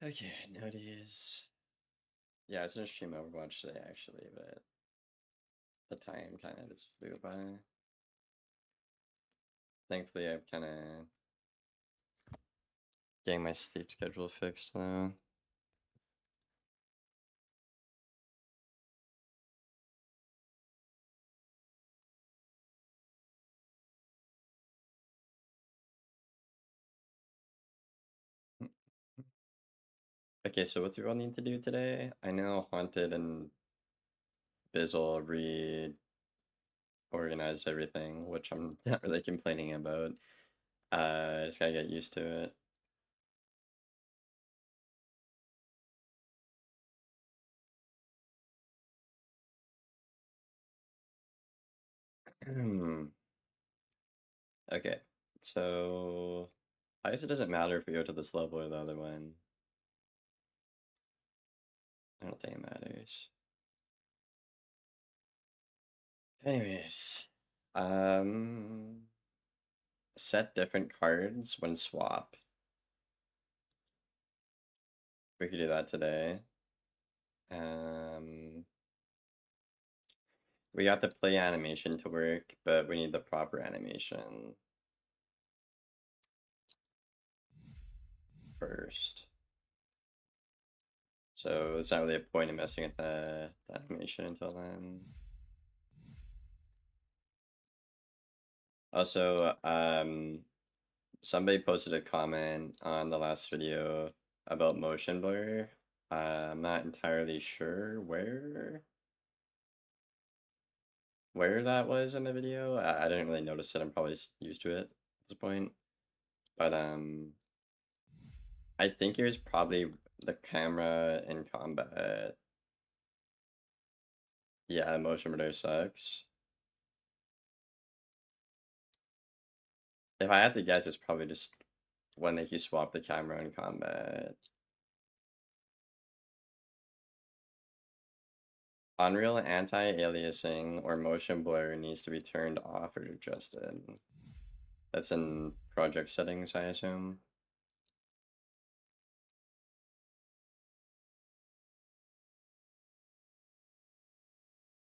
Okay, notice. Yeah, I was gonna stream Overwatch today actually, but the time kind of just flew by. Thankfully, I've kind of getting my sleep schedule fixed though. Okay, so what do we all need to do today? I know Haunted and Bizzle reorganized everything, which I'm not really complaining about. I just gotta get used to it. Okay, so I guess it doesn't matter if we go to this level or the other one. I don't think it matters. Anyways, set different cards when swap. We could do that today. We got the play animation to work, but we need the proper animation first. So it's not really a point in messing with the animation until then. Also, somebody posted a comment on the last video about motion blur. I'm not entirely sure where that was in the video. I didn't really notice it. I'm probably just used to it at this point. But I think it was probably the camera in combat. Yeah, motion blur sucks. If I had to guess, it's probably just when you swap the camera in combat. Unreal anti-aliasing or motion blur needs to be turned off or adjusted. That's in project settings, I assume.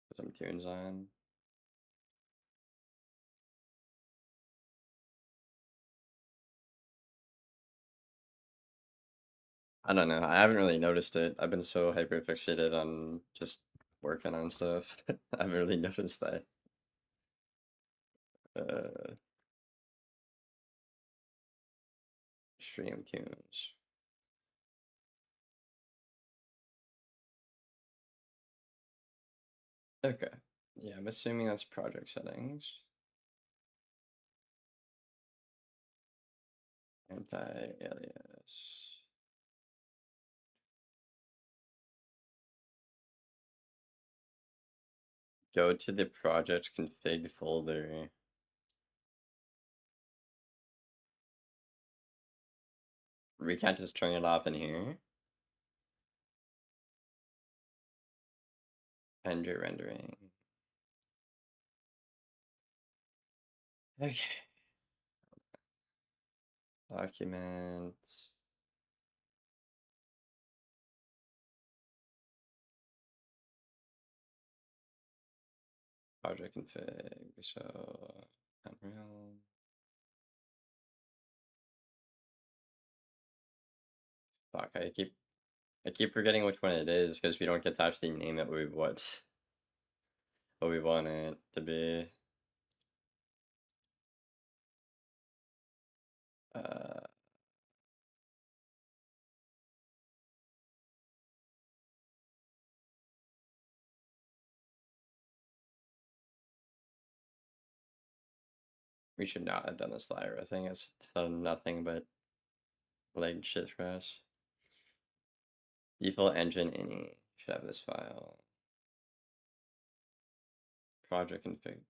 Put some tunes on. I don't know. I haven't really noticed it. I've been so hyper fixated on just working on stuff. I haven't really noticed that. Uh, Stream tunes. Okay. Yeah, I'm assuming that's project settings. Anti-alias. Go to the project config folder. We can't just turn it off in here. End your rendering. Okay. Documents. Project config. So Unreal. Fuck, I keep forgetting which one it is because we don't get to actually name it what we want it to be. We should not have done this ladder. I think it's done nothing but leg shit for us. Default engine ini should have this file. Project config.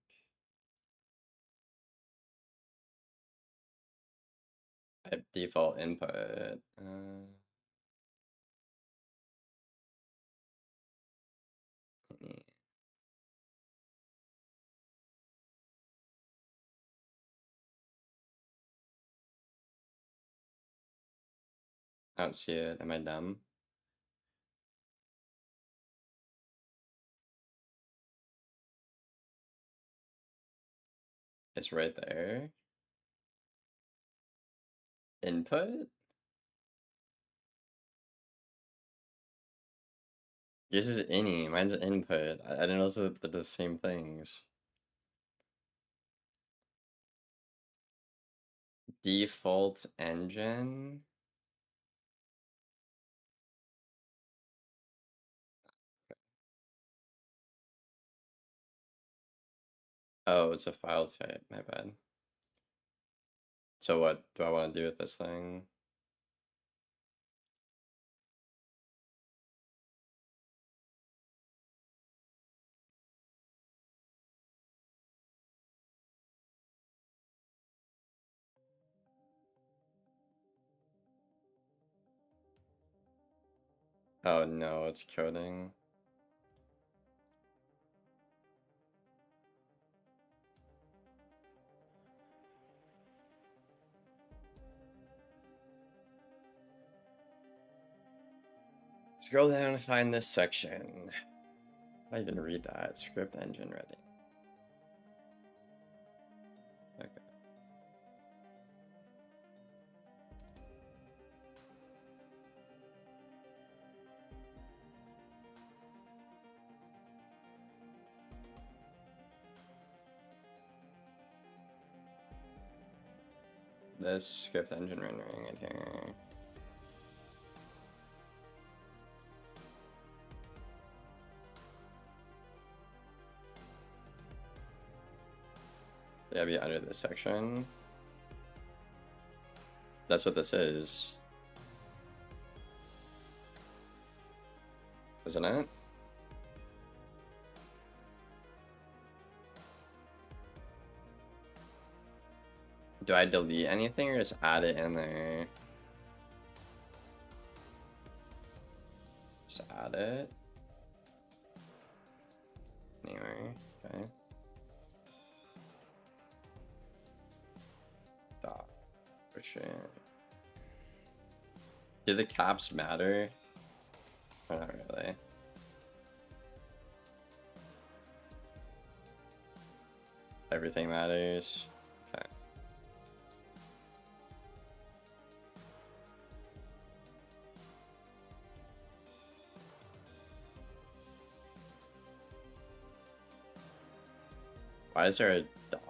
Type default input. Ini. I don't see it. Am I dumb? It's right there. Input? Yours is any, mine's input. I didn't know they're the same things. Default engine? Oh, it's a file type, my bad. So what do I want to do with this thing? Oh no, it's coding. Scroll down and find this section. I didn't read that. Script engine ready. Okay. This script engine rendering in here. Yeah, be under this section. That's what this is. Isn't it? Do I delete anything or just add it in there? Just add it. Anyway, okay. Stop. For sure. Do the caps matter? Or not really? Everything matters. Okay. Why is there a dot?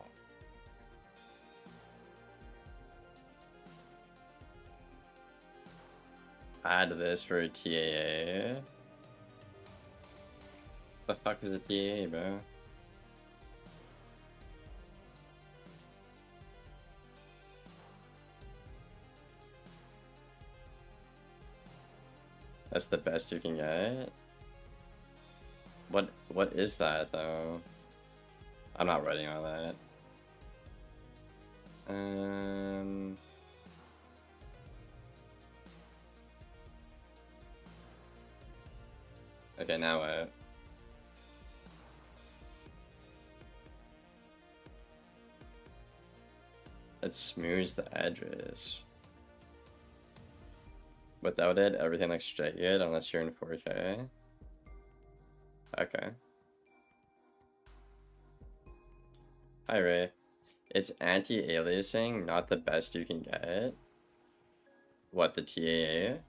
Add this for a TAA. The fuck is a TAA, bro? That's the best you can get? What is that though? I'm not writing on that. Okay, now what? It smooths the edges. Without it, everything looks jagged unless you're in 4K. Okay. Hi, Ray. It's anti-aliasing, not the best you can get. What, the TAA?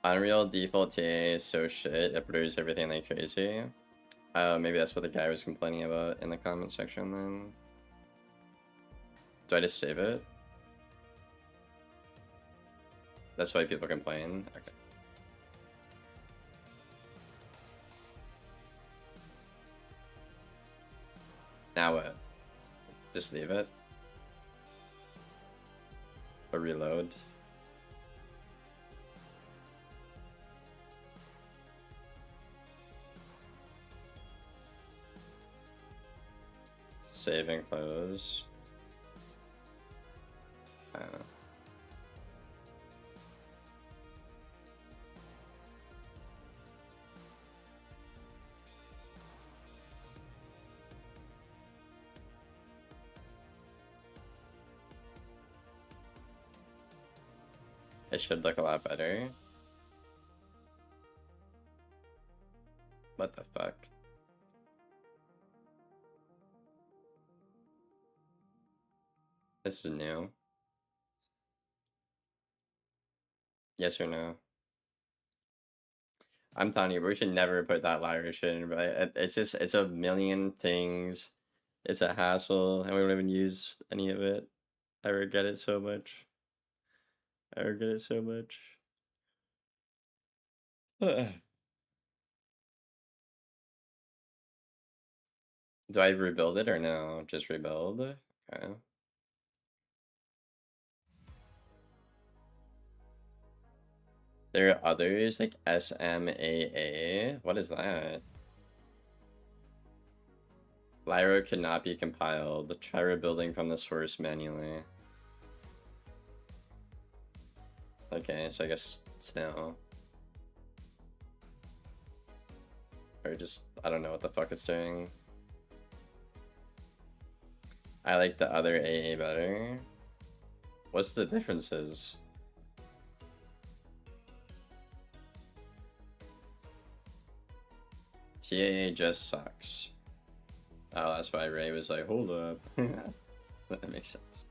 Unreal default TAA is so shit, it produces everything like crazy. Maybe that's what the guy was complaining about in the comment section then. Do I just save it? That's why people complain? Okay. Now what? Just leave it? Or reload? Save and close. I don't know. It should look a lot better. What the fuck? This is new. Yes or no? I'm telling you, we should never put that liar shit in, but it's just, it's a million things. It's a hassle, and we don't even use any of it. I regret it so much. I regret it so much. Do I rebuild it or no? Just rebuild? Okay. There are others like SMAA. What is that? Lyra cannot be compiled. Try rebuilding from the source manually. Okay, so I guess it's no. Or just, I don't know what the fuck it's doing. I like the other AA better. What's the differences? TAA just sucks. Oh, that's why Ray was like, hold up. That makes sense.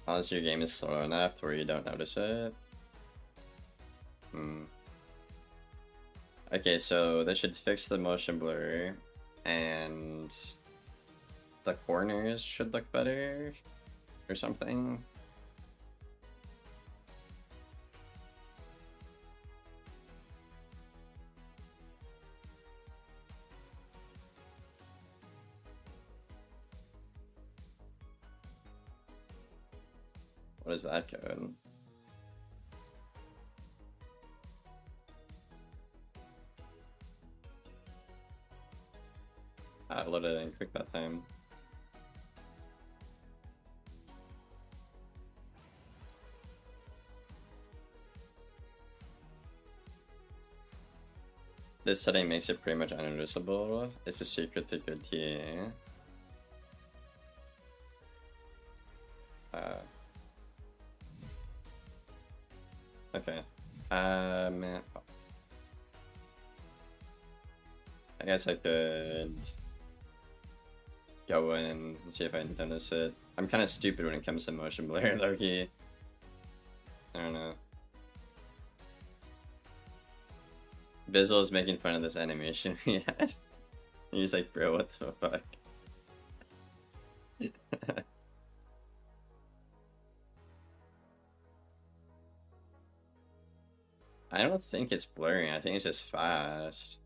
Unless your game is slow enough to where you don't notice it. Okay, so this should fix the motion blur, and the corners should look better, or something. What is that code? I loaded it in quick that time. This setting makes it pretty much unnoticeable. It's a secret to good TA. Okay. I guess I could go in and see if I notice it. I'm kind of stupid when it comes to motion blur, Loki. I don't know. Visual is making fun of this animation we had. He's like, bro, what the fuck? I don't think it's blurring, I think it's just fast.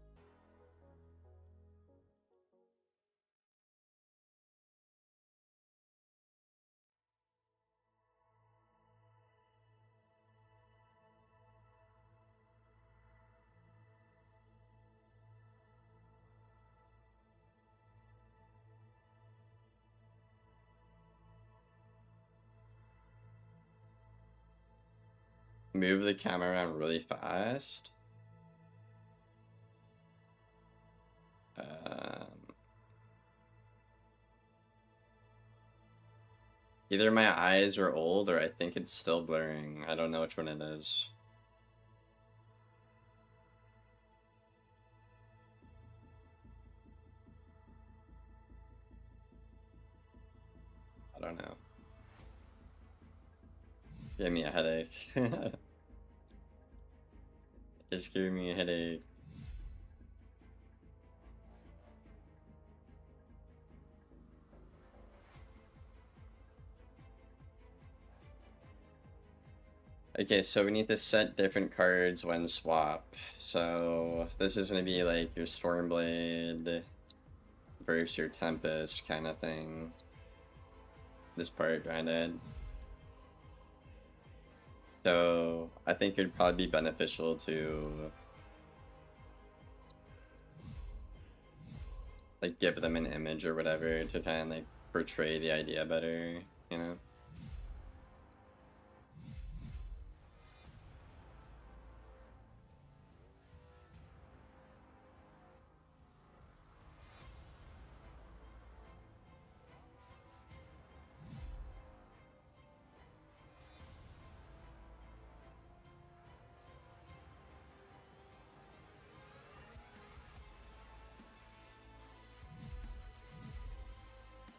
Move the camera around really fast. Either my eyes are old or I think it's still blurring. I don't know which one it is. I don't know. Give me a headache. It's giving me a headache. Okay, so we need to set different cards when swap. So this is going to be like your Stormblade versus your Tempest kind of thing. This part, granted. So I think it'd probably be beneficial to like give them an image or whatever to kind of like portray the idea better, you know?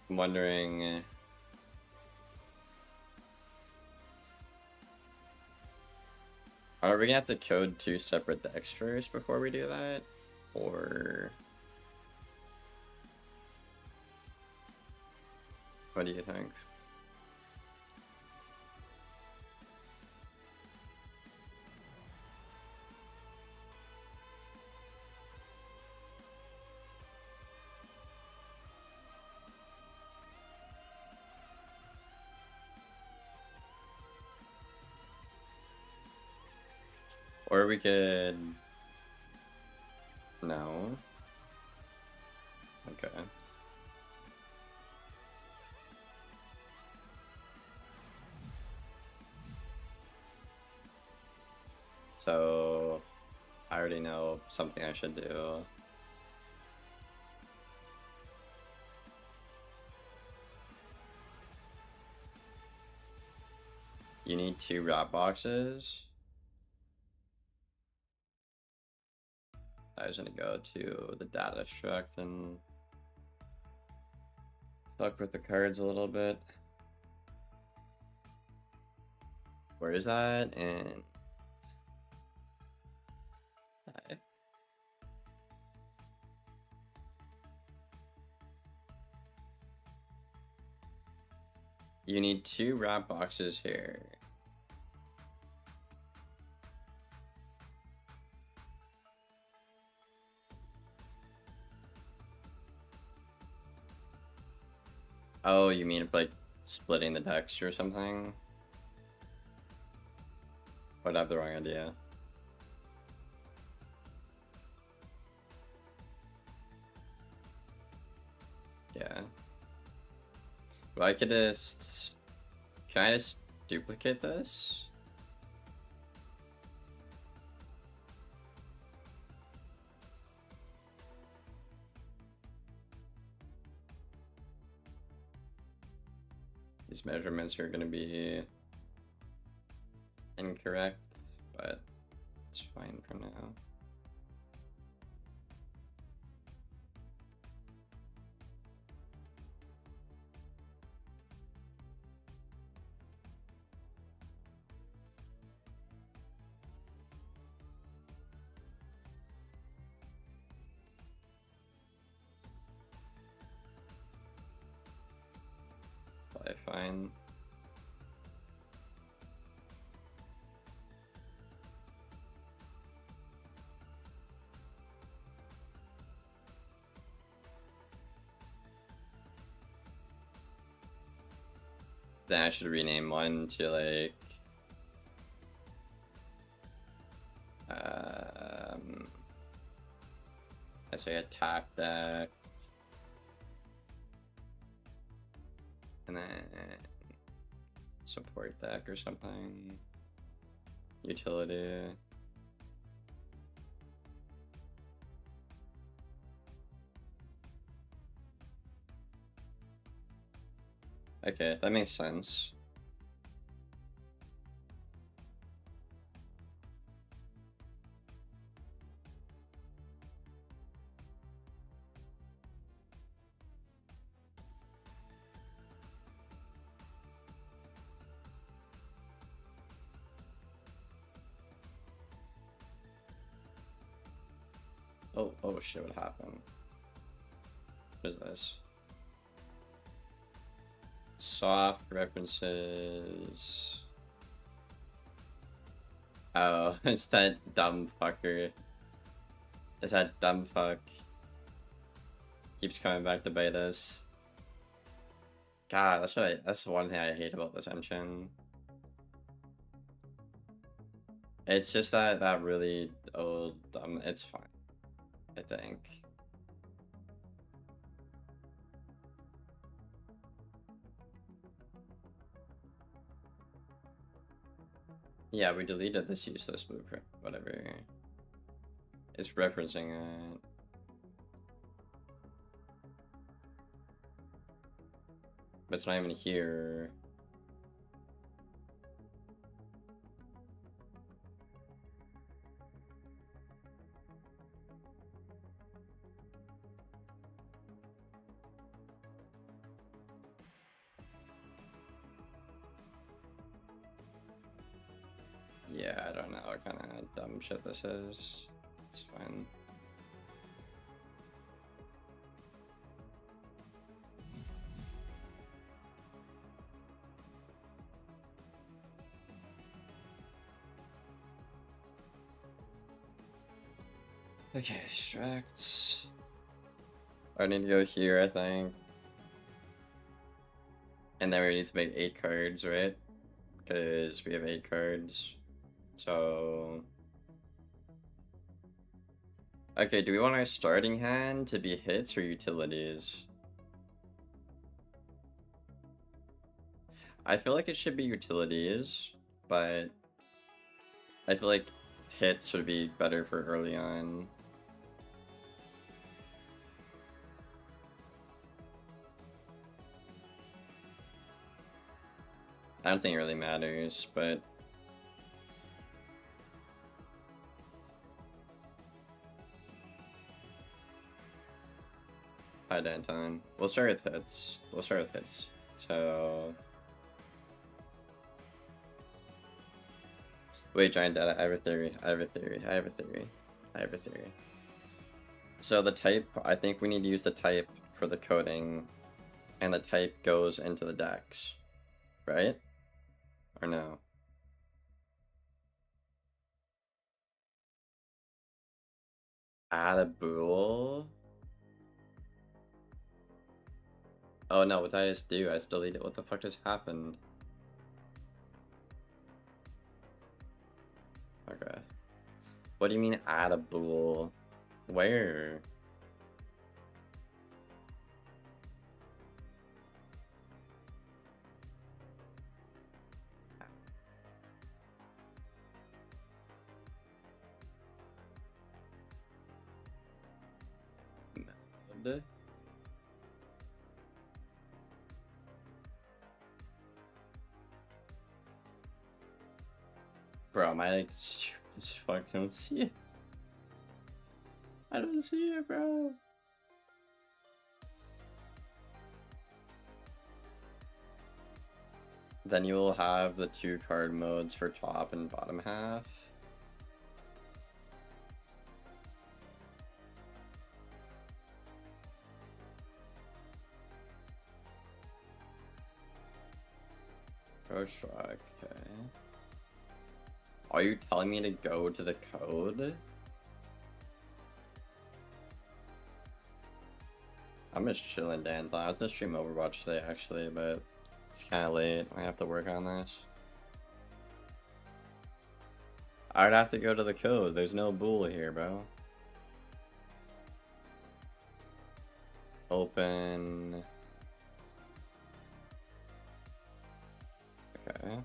I'm wondering. Are we gonna have to code 2 separate decks first before we do that? Or what do you think? Or we could... No. Okay. So... I already know something I should do. You need 2 wrap boxes. I was gonna go to the data struct and fuck with the cards a little bit. Where is that? And you need 2 wrap boxes here. Oh, you mean like splitting the text or something? But I have the wrong idea. Yeah. Well, I could just... Can I just duplicate this? These measurements are going to be incorrect, but it's fine for now. It's probably fine. Then I should rename one to like I say attack deck, and then support deck or something. Utility. Okay, that makes sense. Oh shit, what happened? What is this? Soft references. Oh, it's that dumb fucker. It's that dumb fuck. Keeps coming back to bite us. God, that's one thing I hate about this engine. It's just that really old dumb. It's fine, I think. Yeah, we deleted this useless blueprint. Whatever. It's referencing it. But it's not even here. I don't know what kind of dumb shit this is. It's fine. Okay, extracts. I need to go here, I think. And then we need to make 8 cards, right? Because we have 8 cards. So... Okay, do we want our starting hand to be hits or utilities? I feel like it should be utilities, but I feel like hits would be better for early on. I don't think it really matters, but... Hi, Danton. We'll start with hits. So... Wait, Giant Data, I have a theory. So the type, I think we need to use the type for the coding, and the type goes into the decks, right? Or no? Add a bool? Oh no, what did I just do? I just deleted. What the fuck just happened? Okay. What do you mean add a bool? Where? Mode? Bro, am I like stupid as fuck? I don't see it. I don't see it, bro. Then you will have the 2 card modes for top and bottom half. Construct, okay. Are you telling me to go to the code? I'm just chilling, Dan. I was gonna stream Overwatch today, actually, but it's kind of late. I have to work on this. I would have to go to the code. There's no bool here, bro. Open. Okay.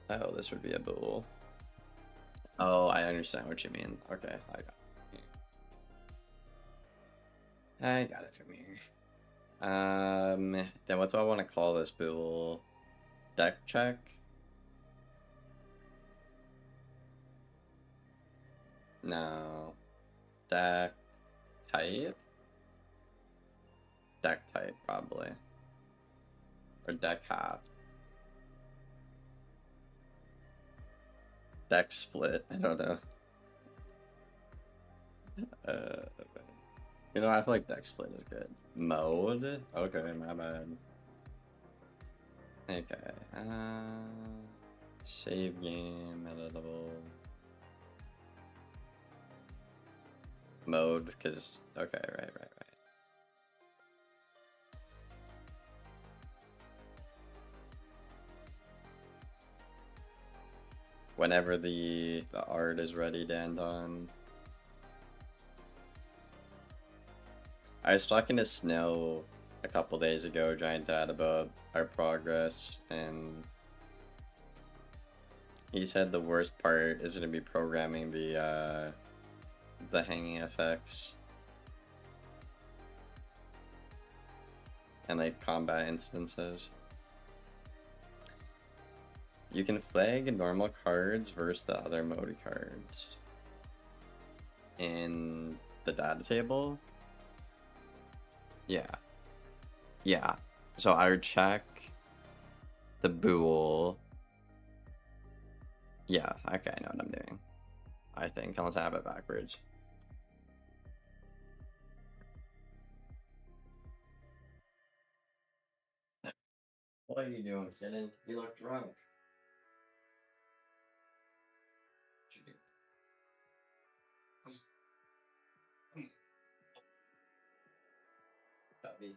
Oh, this would be a bool. Oh, I understand what you mean. Okay, I got it from here. Then what do I want to call this bool? Deck check? No. Deck type? Deck type, probably. Or deck half. Deck split, I don't know. You know, I feel like deck split is good. Mode? Okay, my bad. Okay, save game, editable. Mode, because, okay, right. Whenever the art is ready, Dandon. I was talking to Snow a couple days ago, Giant Dad, about our progress, and he said the worst part is going to be programming the hanging effects and like combat instances. You can flag normal cards versus the other mode cards. In the data table? Yeah. Yeah. So I would check the bool. Yeah, okay, I know what I'm doing. I think, unless I have it backwards. What are you doing, kidding? You look drunk. Puppy.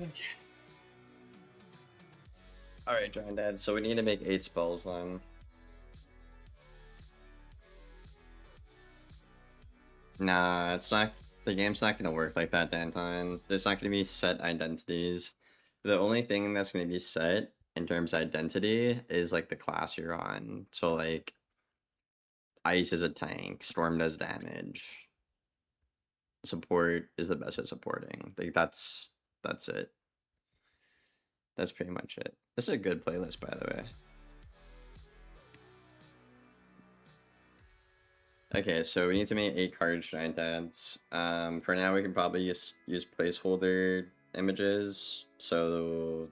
Okay. Alright, Giant Dad, so we need to make 8 spells then. Nah, it's not. The game's not gonna work like that, Danton. There's not gonna be set identities. The only thing that's gonna be set in terms of identity is like the class you're on. So like, Ice is a tank, Storm does damage. Support is the best at supporting. Like that's it. That's pretty much it. This is a good playlist, by the way. Okay, so we need to make 8 cards, Giant Dads. For now, we can probably use placeholder images so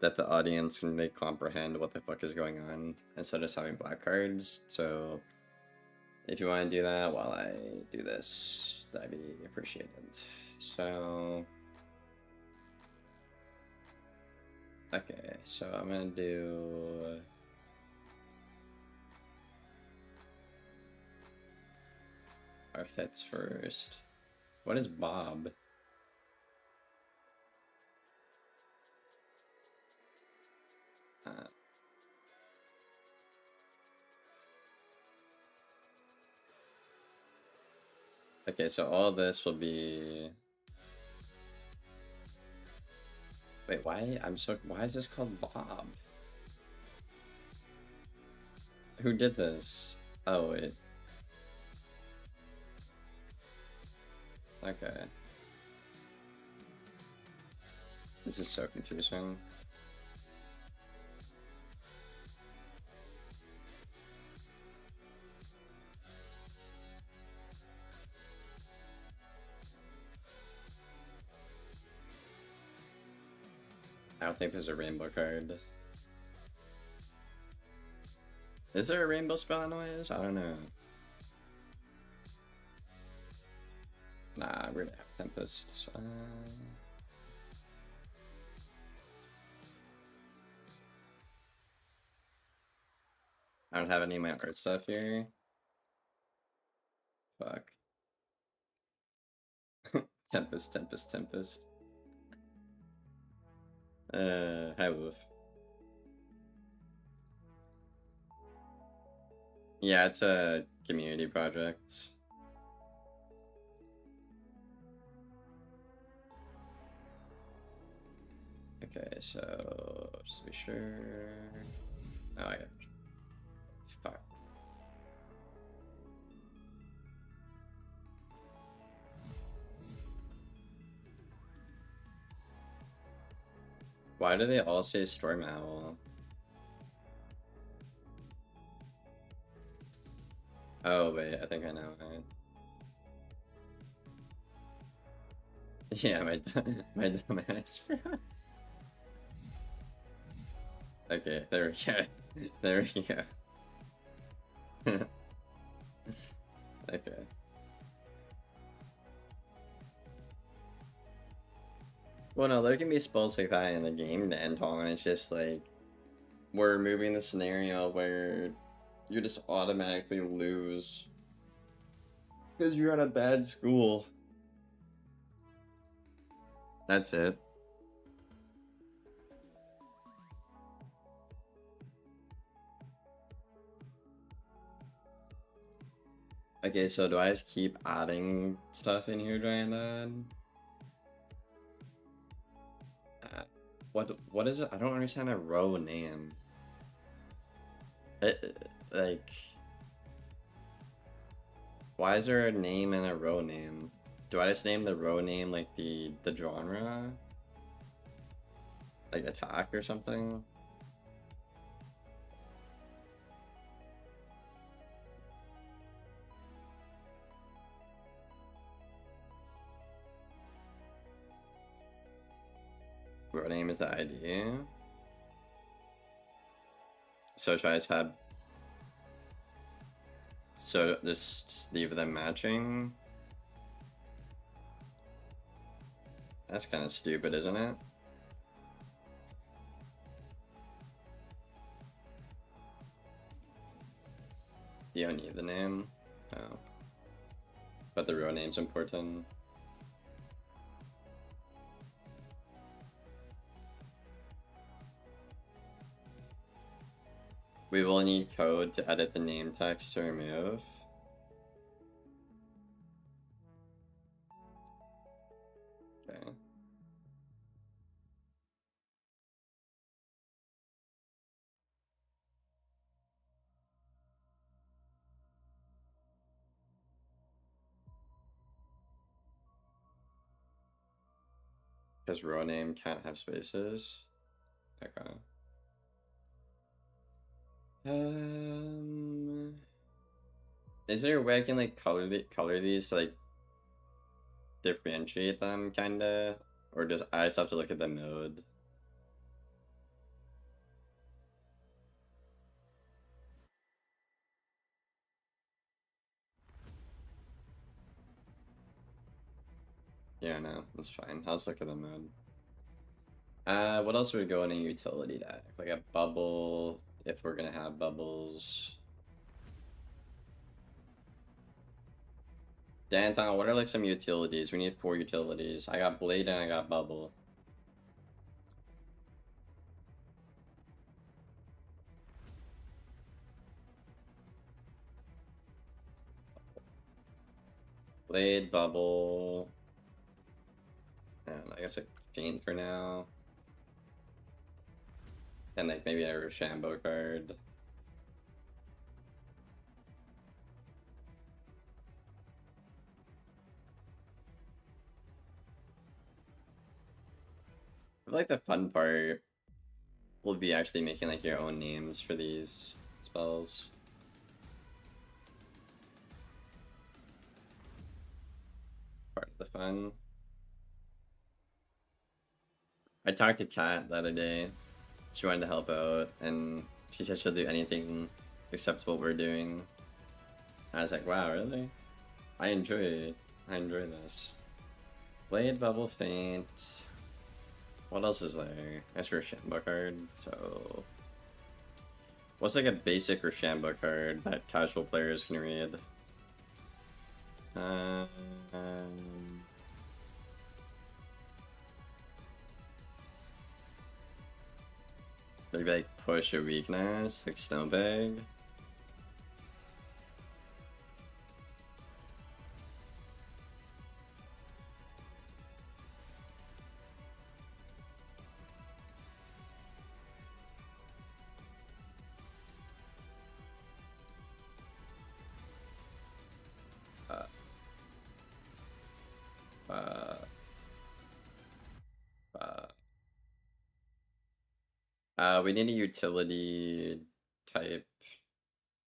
that the audience can comprehend what the fuck is going on instead of having black cards. So if you want to do that while I do this, that'd be appreciated. So okay, so I'm gonna do our hits first. What is Bob? Okay, so all this will be... Wait, why? Why is this called Bob? Who did this? Oh, wait. Okay. This is so confusing. I don't think there's a rainbow card. Is there a rainbow spell noise? I don't know. Nah, we're gonna have Tempest. I don't have any of my art stuff here. Fuck. Tempest, Tempest, Tempest. Hi, Wolf. Yeah, it's a community project. Okay, so just to be sure. Oh, I got. Fuck. Why do they all say Storm Owl? Oh wait, I think I know. Right? Yeah, my dumbass. Okay, there we go. There we go. Okay. Well, no, there can be spells like that in the game to end on. It's just like we're moving the scenario where you just automatically lose because you're at a bad school. That's it. Okay, so do I just keep adding stuff in here, Giant? What is it? I don't understand a row name. Like, why is there a name and a row name? Do I just name the row name like the genre? Like attack or something? Row name is the ID. So should I just have... So just leave them matching? That's kind of stupid, isn't it? You don't need the name. Oh. But the row name's important. We will need code to edit the name text to remove. Okay. Because row name can't have spaces. Okay. Is there a way I can like color these to like differentiate them kinda? Or just I just have to look at the mode? Yeah, no, that's fine. I'll just look at the mode. What else would go in a utility deck? Like a bubble, if we're gonna have bubbles. Danton, what are like some utilities? We need 4 utilities. I got blade and I got bubble. Blade, bubble. And I guess a chain for now. And like maybe a Rochambeau card. I feel like the fun part will be actually making like your own names for these spells. Part of the fun. I talked to Kat the other day. She wanted to help out, and she said she'll do anything except what we're doing. I was like, wow, really? I enjoy it. I enjoy this. Blade, bubble, faint. What else is there? That's Rochambeau card. So, what's like a basic Rochambeau card that casual players can read? Um, Maybe like push a weakness, like Snowbag. We need a utility type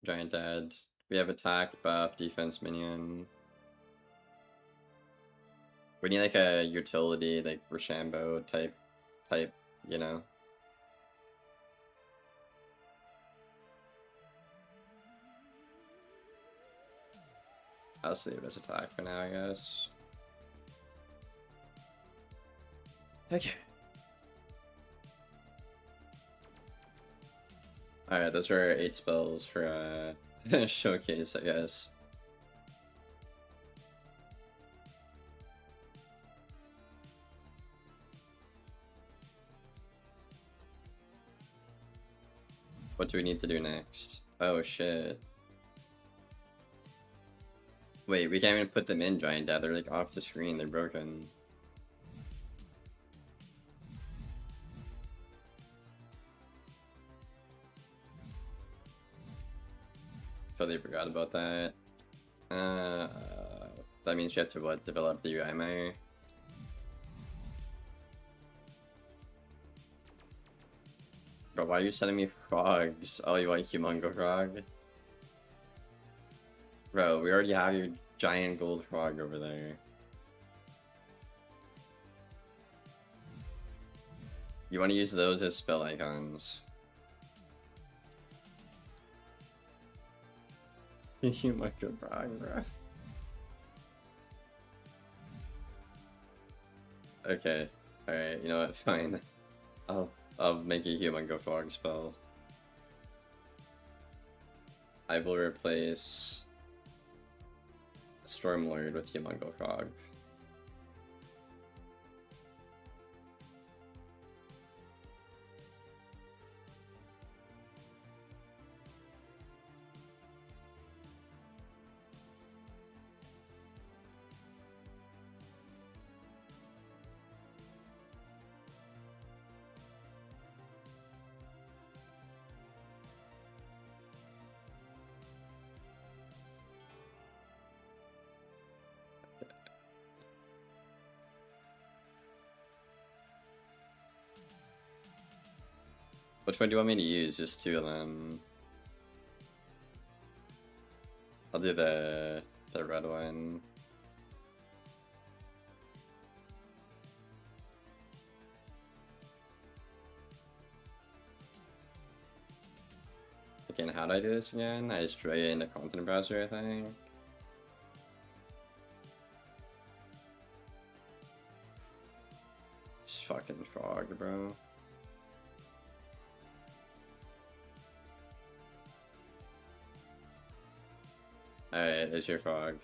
giant dad. We have attack, buff, defense minion. We need like a utility, like Rochambeau type, you know. I'll save it as attack for now, I guess. Okay. Alright, those were 8 spells for showcase, I guess. What do we need to do next? Oh shit. Wait, we can't even put them in Giant Dad, they're like off the screen, they're broken. Totally forgot about that. That means you have to what? Develop the UI mirror? Bro, why are you sending me frogs? Oh, you want Humongo Frog? Bro, we already have your giant gold frog over there. You want to use those as spell icons. Humongo Frog, bro. Okay, alright, you know what, fine. I'll make a Humongo Frog spell. I will replace Stormlord with Humongo Frog. Which one do you want me to use? Just two of them. I'll do the red one. Okay, and how do I do this again? I just drag it in the content browser, I think. This fucking frog, bro. Alright, there's your frog.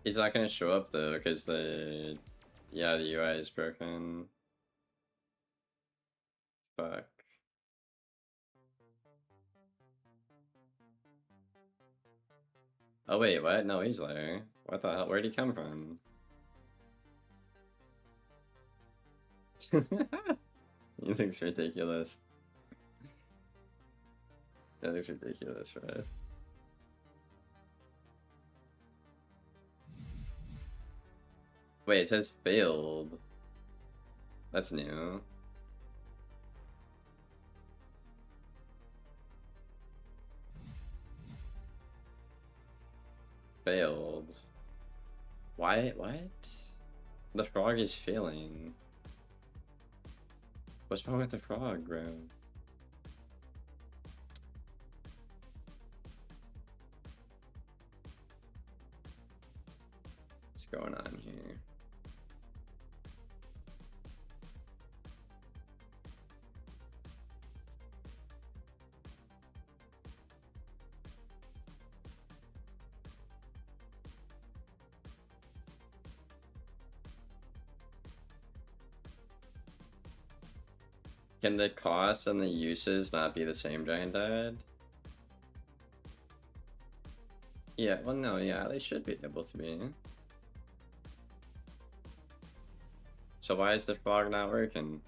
He's not gonna show up though, because the UI is broken. Fuck. Oh wait, what? No, he's there. What the hell? Where'd he come from? He looks ridiculous. That looks ridiculous, right? Wait, it says failed. That's new. Failed. Why? What? The frog is failing. What's wrong with the frog, bro? What's going on here? Can the costs and the uses not be the same, Giant Dad? Yeah, well no, yeah, they should be able to be. So why is the frog not working?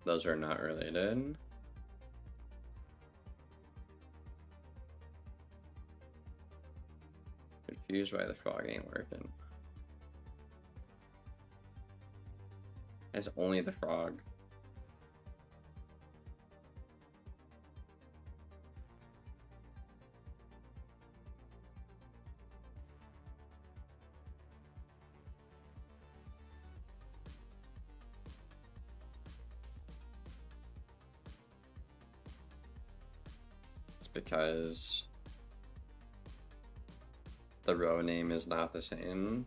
Those are not related. Confused why the frog ain't working. It's only the frog. It's because the row name is not the same.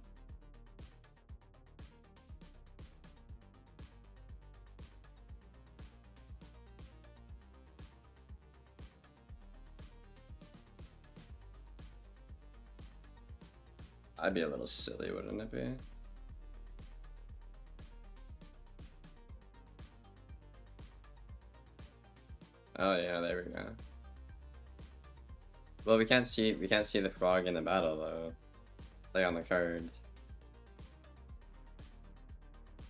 I'd be a little silly, wouldn't it be? Oh yeah, there we go. Well, we can't see the frog in the battle though, like on the card.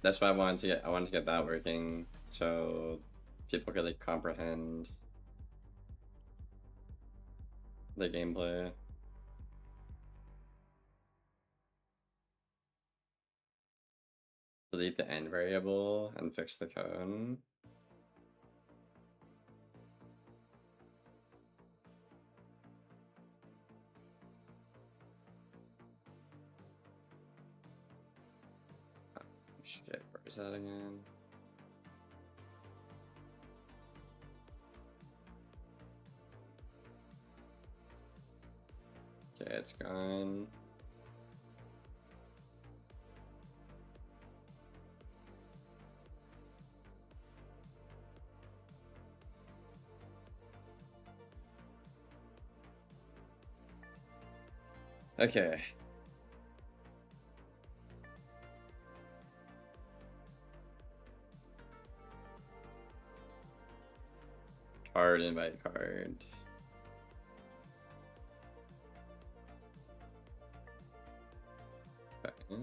That's why I wanted to get that working so people could like comprehend the gameplay. Delete the end variable and fix the code. Shit, where is that again? Okay, it's gone. Okay. Card invite card. Okay.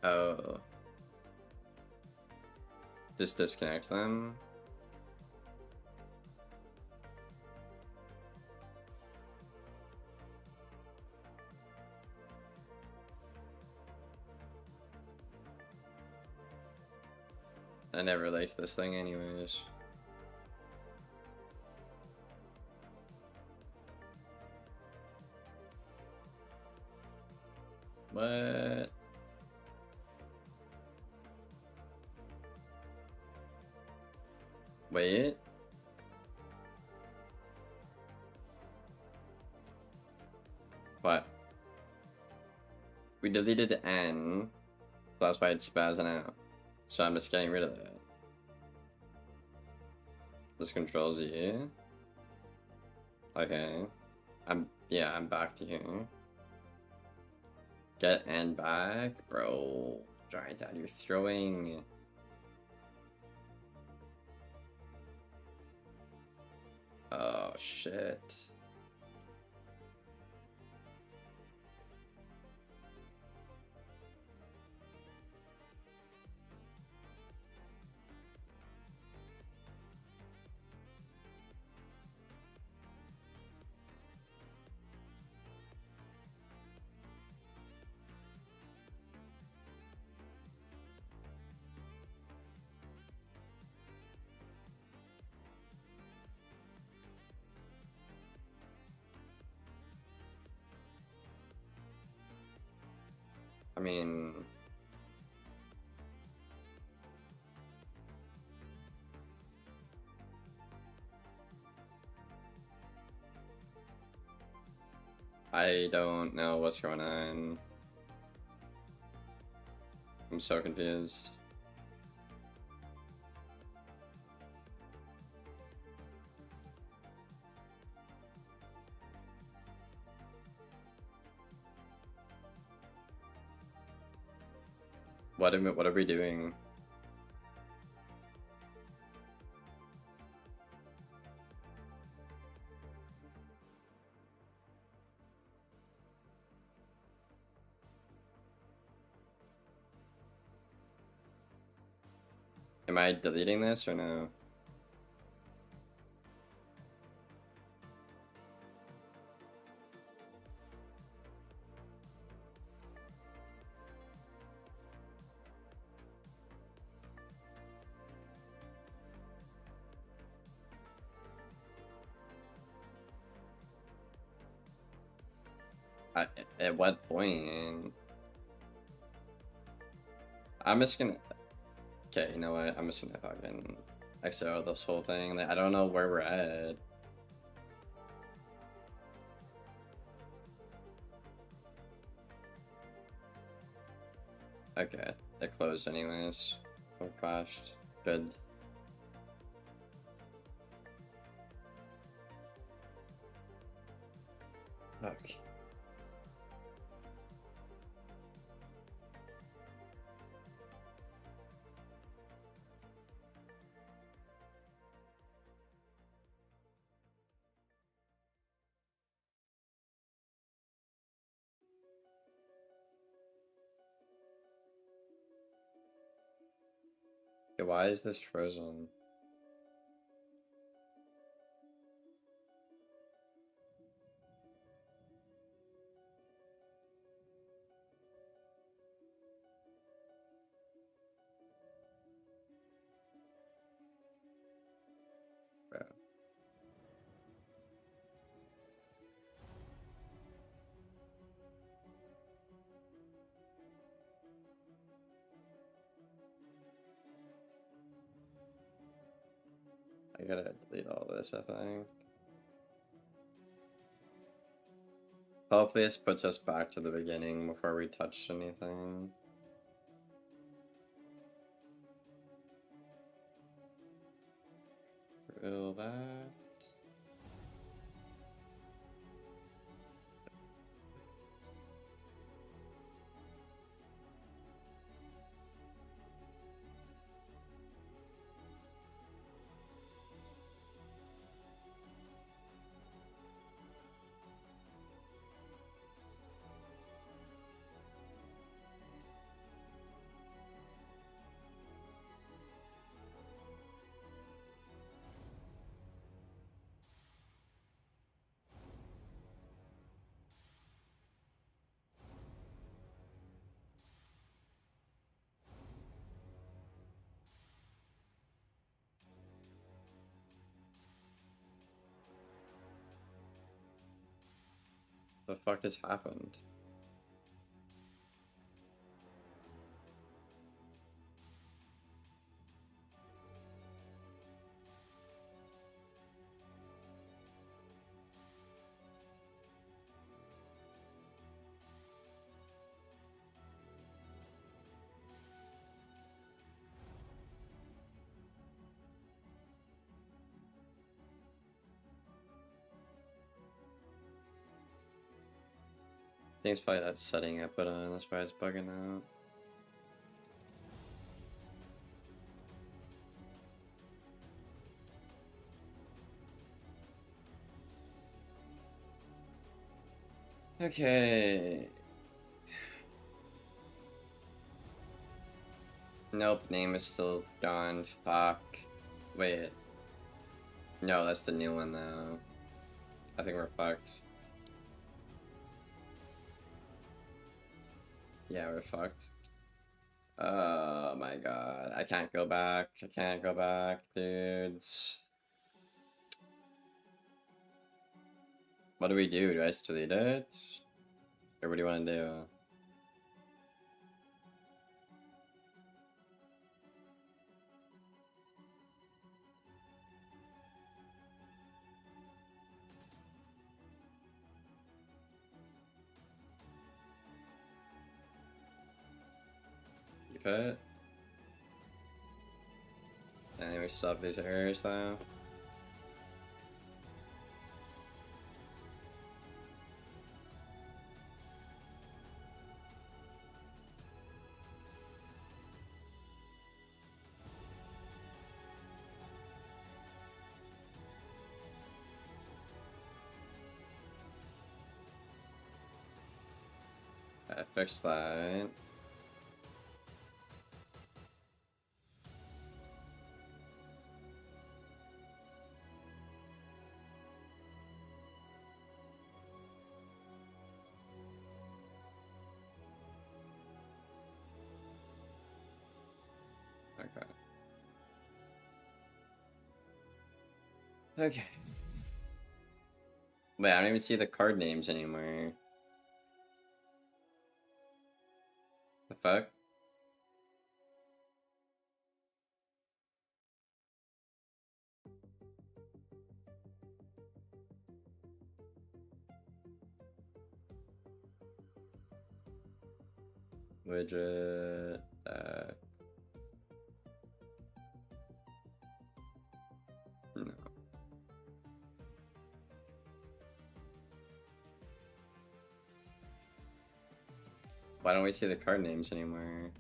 Oh. Just disconnect them. I never liked this thing anyways. What? Wait. What? We deleted N, so that's why it's spazzing out. So I'm just getting rid of that. This control Z. Okay. I'm back to here. Get N back, bro. Giant dad, you're throwing. Oh shit. I mean, I don't know what's going on. I'm so confused. What are we doing? Am I deleting this or no? At what point? I'm just gonna... Okay, you know what? I'm just gonna fucking exit out of this whole thing. Like, I don't know where we're at. Okay, it closed anyways. Oh gosh, good. Okay. Okay, why is this frozen? Bro. I gotta delete all this, I think. Hopefully this puts us back to the beginning before we touch anything. Drill that. The fuck has happened? I think it's probably that setting I put on, that's why it's bugging out. Okay. Nope, name is still gone. Fuck. Wait. No, that's the new one though. I think we're fucked. Yeah, we're fucked. Oh my god. I can't go back. I can't go back, dudes. What do we do? Do I just delete it? Or what do you want to do? Keep it? And we still have these errors though. I fixed that. Okay. Okay. Wait, I don't even see the card names anymore. The fuck? widget. No. Why don't we see the card names anymore?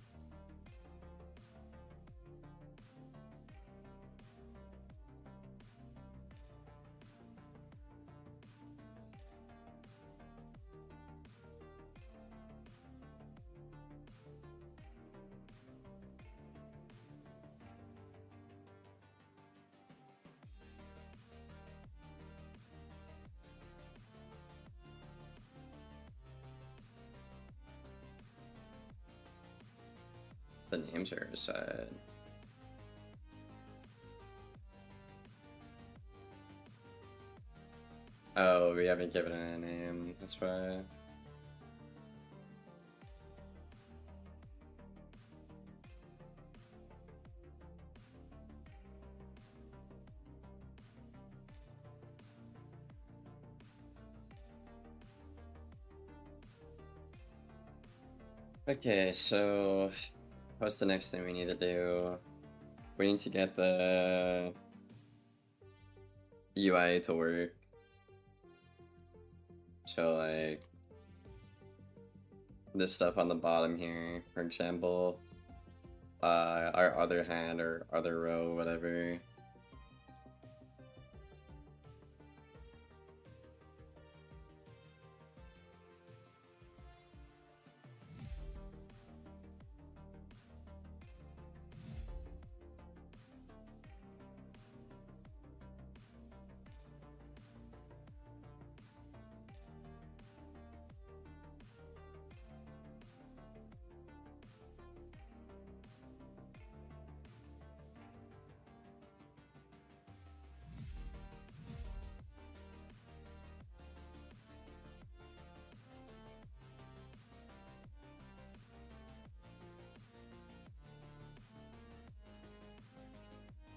The names are set. Oh, we haven't given it a name. That's why. Okay, so what's the next thing we need to do? We need to get the UI to work. So like this stuff on the bottom here, for example, our other hand or other row, whatever.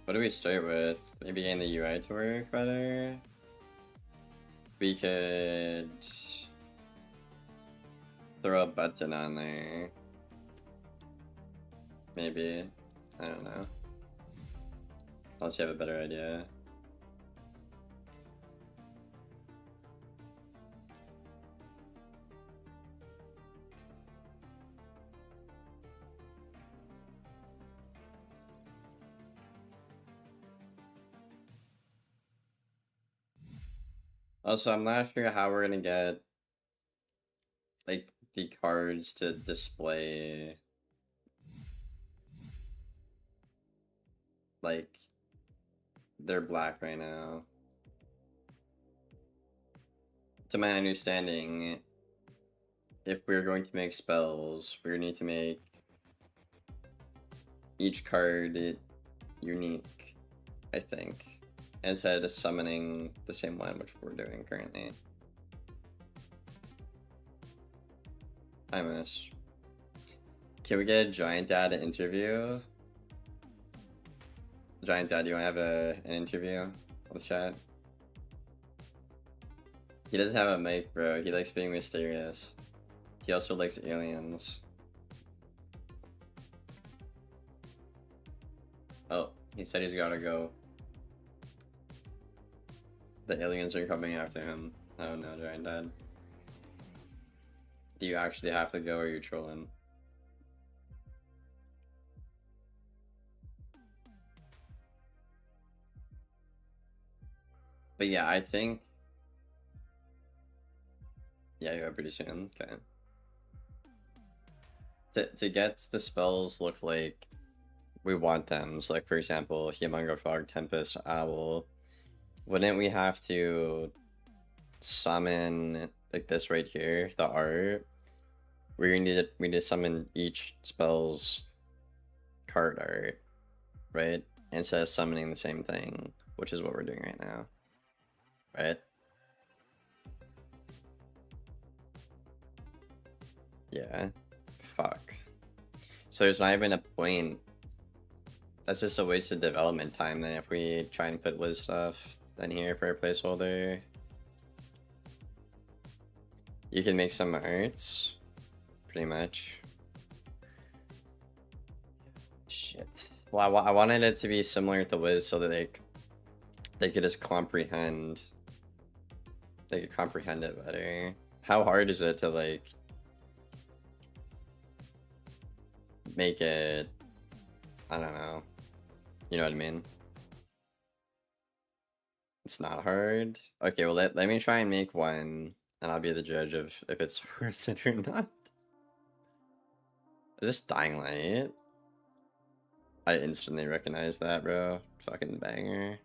What do we start with? Maybe getting the UI to work better? We could throw a button on there. Maybe. I don't know. Unless you have a better idea. Also, I'm not sure how we're gonna get like the cards to display like they're black right now. To my understanding, if we're going to make spells, we need to make each card unique, I think, instead of summoning the same one, which we're doing currently. I miss. Can we get a Giant Dad to interview? Giant Dad, do you want to have an interview with chat? He doesn't have a mic, bro. He likes being mysterious. He also likes aliens. Oh, he said he's gotta go. The aliens are coming after him. Oh no, Giant Dad. Do you actually have to go or are you trolling? But yeah, I think... Yeah, you are pretty soon. Okay. To get the spells look like we want them, so like for example, Humongo Frog, Tempest, Owl, wouldn't we have to summon like this right here, the art? We need to summon each spell's card art, right? Instead of summoning the same thing, which is what we're doing right now, right? Yeah. Fuck. So there's not even a point. That's just a waste of development time then if we try and put Wiz stuff in here for a placeholder. You can make some arts, pretty much. Shit. Well, I wanted it to be similar to Wiz so that they could just comprehend. They could comprehend it better. How hard is it to like make it? I don't know. You know what I mean? It's not hard. Okay, well let me try and make one, and I'll be the judge of if it's worth it or not. Is this Dying Light? I instantly recognize that, bro. Fucking banger.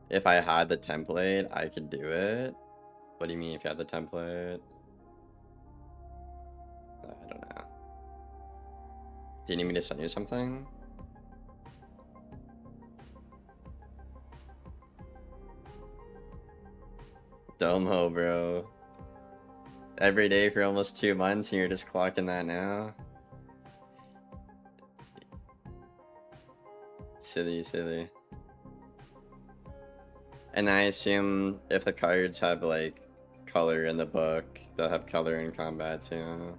If I had the template, I could do it. What do you mean if you had the template? I don't know. Do you need me to send you something? Domo, bro. Every day for almost 2 months and you're just clocking that now? Silly. And I assume if the cards have like color in the book, they'll have color in combat too.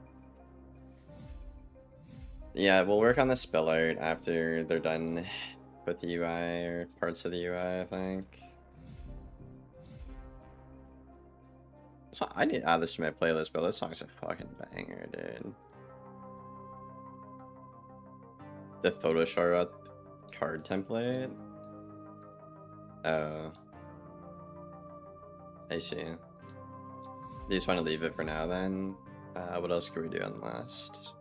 Yeah, we'll work on the spell art after they're done with the UI or parts of the UI, I think. So I need to add this to my playlist, but this song's a fucking banger, dude. The Photoshop card template? Oh. I see. You just want to leave it for now then? What else can we do on the last?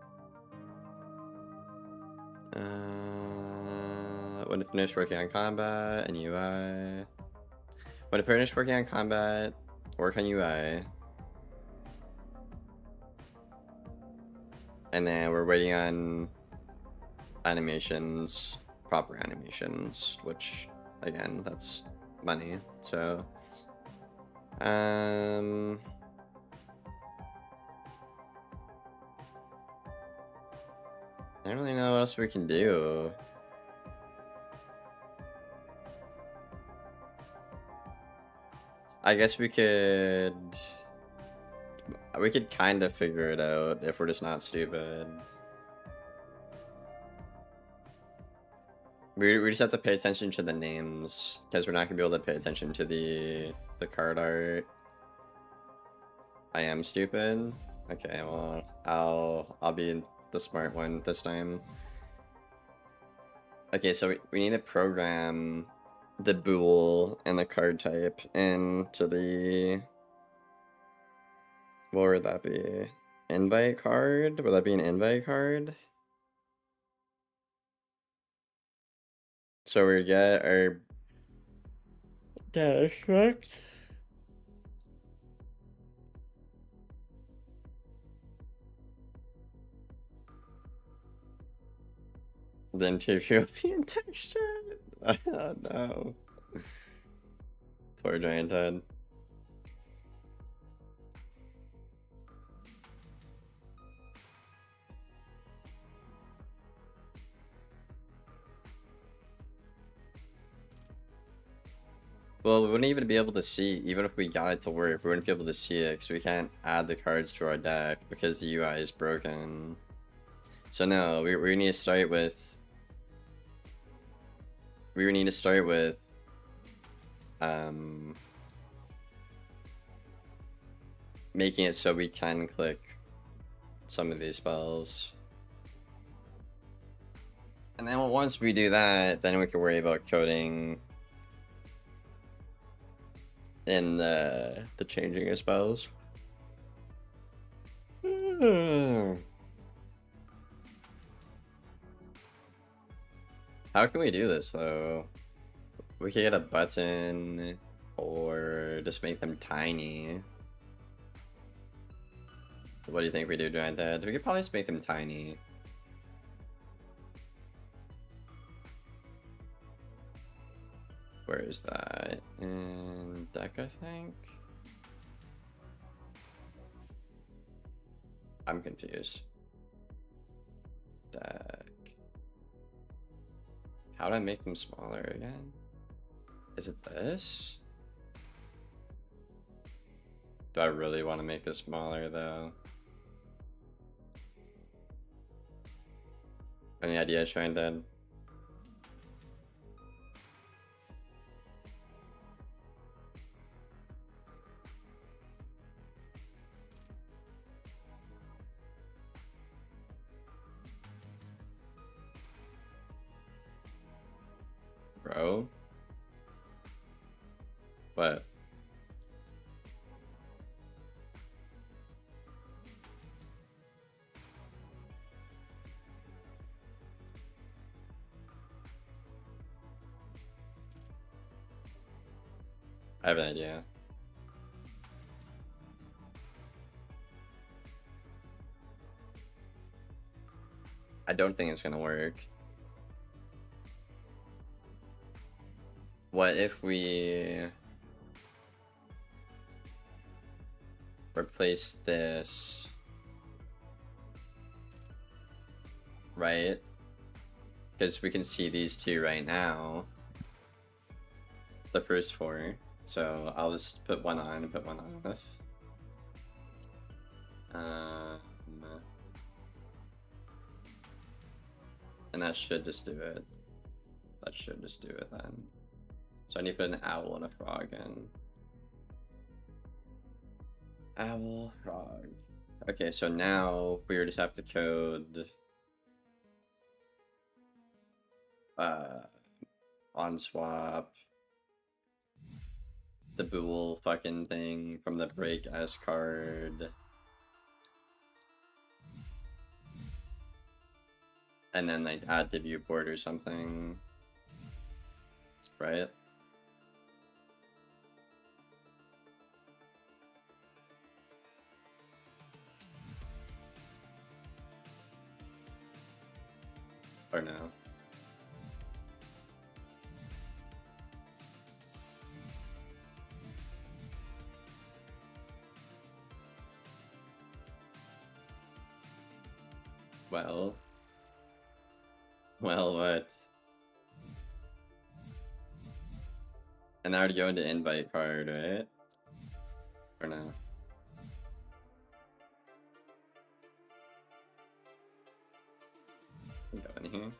When to finish working on combat and UI. When to finish working on combat, work on UI. And then we're waiting on animations, proper animations, which again, that's money. So I don't really know what else we can do. I guess we could kind of figure it out if we're just not stupid. We just have to pay attention to the names because we're not gonna be able to pay attention to the card art. I am stupid. Okay, well I'll be the smart one this time. Okay, so we need to program the bool and the card type into the, what would that be? Invite card? Would that be an invite card? So we get our data struct. Then to European texture. Oh no. Poor giant head. Well, we wouldn't even be able to see, even if we got it to work, we wouldn't be able to see it because we can't add the cards to our deck because the UI is broken. So no, we need to start with, making it so we can click some of these spells. And then once we do that, then we can worry about coding in the changing of spells. How can we do this though? We could get a button or just make them tiny. What do you think we do, Giant Dad? We could probably just make them tiny. Where is that? In deck, I think? I'm confused. Deck. How do I make them smaller again? Is it this? Do I really want to make this smaller though? Any idea trying to... Bro? What? I have an idea. I don't think it's gonna work. What if we replace this, right? Because we can see these two right now, the first four. So I'll just put one on and put one off. And that should just do it. That should just do it then. So I need to put an owl and a frog in. Owl, frog. Okay, so now we just have to code on swap the bool fucking thing from the break S card. And then like add the viewport or something. Right? Or no? Well, what? And I already go into invite card, right? Or no? Go in here.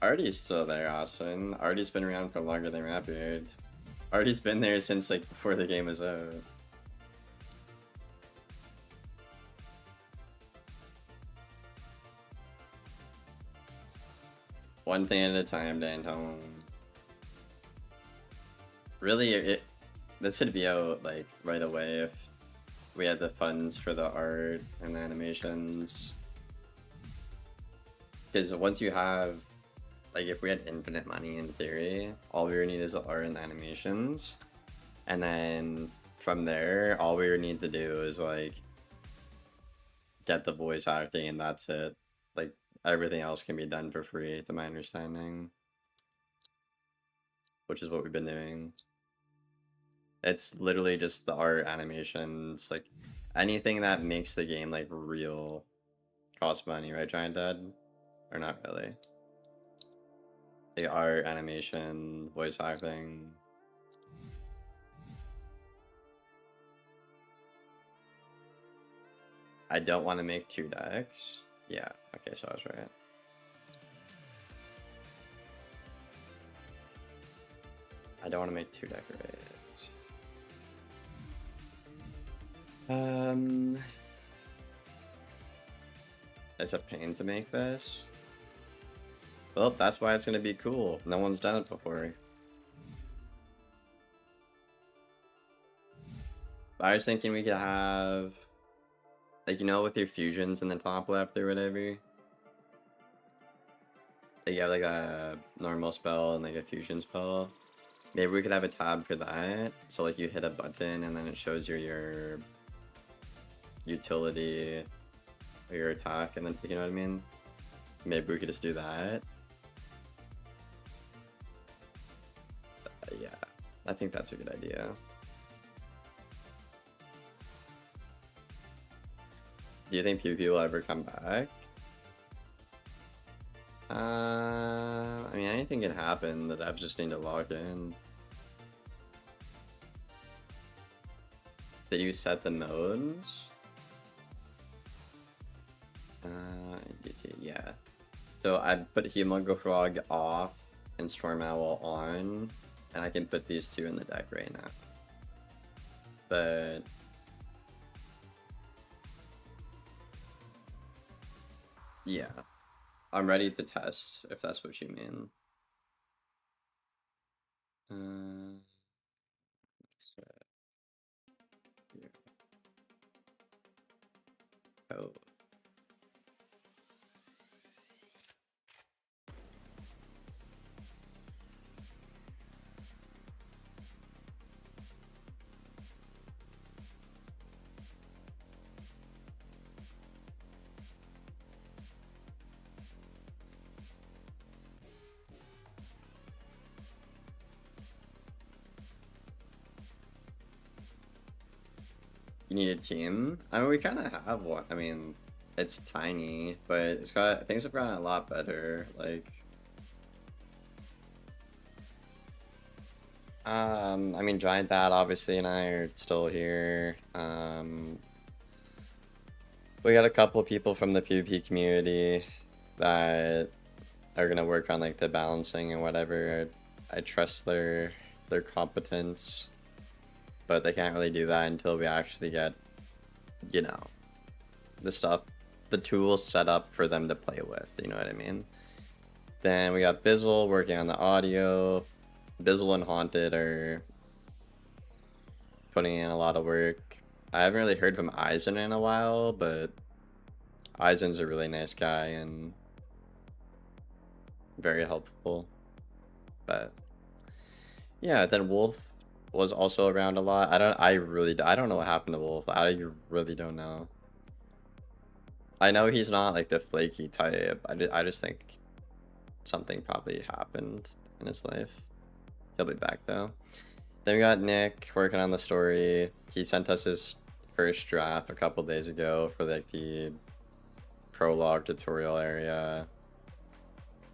Artie's still there, Austin. Artie's been around for longer than Rapid. Artie's been there since like before the game was out. One thing at a time, Danton. Really, this should be out like right away if we had the funds for the art and the animations. Because once you have, like, if we had infinite money in theory, all we would need is the art and the animations. And then from there, all we would need to do is like get the voice acting and that's it. Like, everything else can be done for free, to my understanding. Which is what we've been doing. It's literally just the art, animations, like anything that makes the game like real costs money, right, Giant Dad? Or not really? The art, animation, voice acting. I don't want to make 2 decks. Yeah, okay, so I was right. I don't want to make 2 decorates. It's a pain to make this. Well, that's why it's gonna be cool. No one's done it before. I was thinking we could have, like, you know, with your fusions in the top left or whatever. Like, you have like a normal spell and like a fusion spell. Maybe we could have a tab for that. So like you hit a button and then it shows you your utility or your attack, and then, you know what I mean? Maybe we could just do that. Yeah, I think that's a good idea. Do you think PvP will ever come back? I mean, anything can happen. The devs just need to log in. Did you set the modes? Yeah. So I put Hemogofrog off and Storm Owl on, and I can put these two in the deck right now. But yeah, I'm ready to test if that's what you mean. So, yeah. Oh. You need a team? I mean, we kind of have one. I mean, it's tiny, but it's got, things have gotten a lot better. Like, I mean, Giant Bat obviously and I are still here. We got a couple people from the PvP community that are gonna work on like the balancing and whatever. I trust their competence, but they can't really do that until we actually get, you know, the tools set up for them to play with, you know what I mean? Then we got Bizzle working on the audio. Bizzle and Haunted are putting in a lot of work. I haven't really heard from Eisen in a while, but Eisen's a really nice guy and very helpful. But yeah, then Wolf was also around a lot. I don't know what happened to Wolf. I really don't know. I know he's not like the flaky type. I just think something probably happened in his life. He'll be back though. Then we got Nick working on the story. He sent us his first draft a couple days ago for like the prologue tutorial area.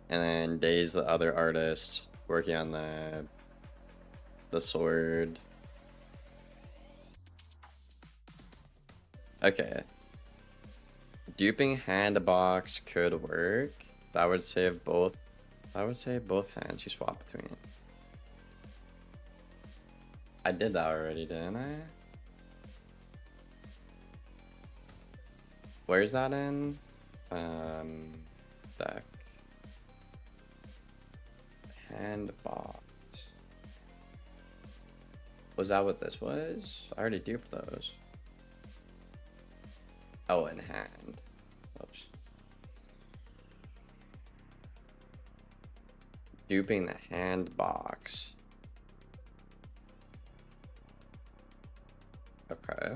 And then Days, the other artist, working on the sword. Okay. Duping Handbox could work. That would save both. I would save both hands you swap between. I did that already, didn't I? Where's that in? Deck. Handbox. Was that what this was? I already duped those. Oh, in hand. Oops. Duping the hand box. Okay.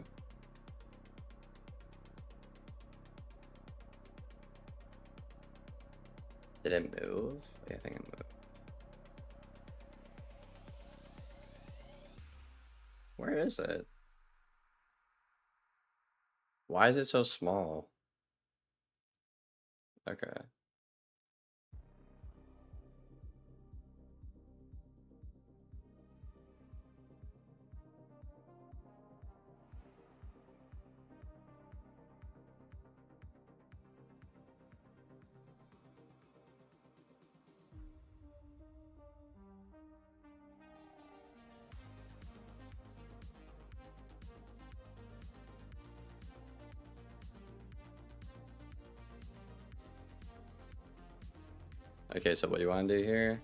Did it move? Yeah, I think it moved. Where is it? Why is it so small? Okay. Okay, so what do you want to do here?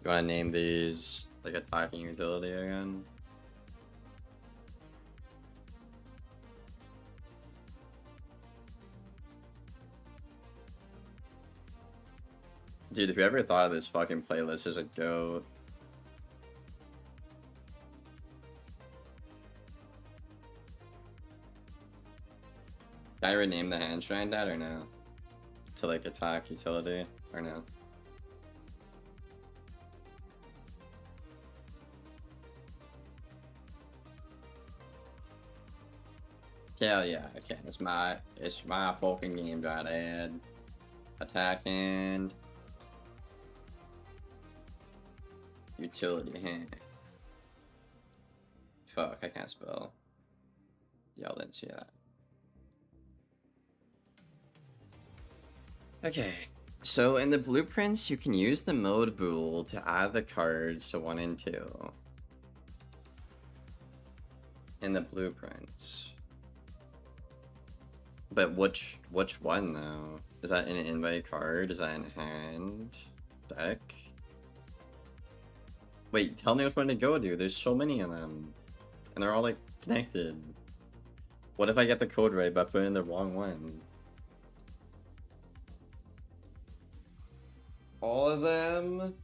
You want to name these like attacking utility again? Dude, whoever thought of this fucking playlist is a goat. Can I rename the hand shrine that or no? To like attack utility or no? Hell yeah, okay. It's my fucking game, Dad. Add attack hand. utility, huh? Fuck, I can't spell. Y'all didn't see that. Okay, so in the blueprints, you can use the mode bool to add the cards to 1 and 2. In the blueprints. But which one though? Is that in an invite card? Is that in hand? Deck? Wait, tell me which one to go to. There's so many of them. And they're all like connected. What if I get the code right but put in the wrong one? All of them?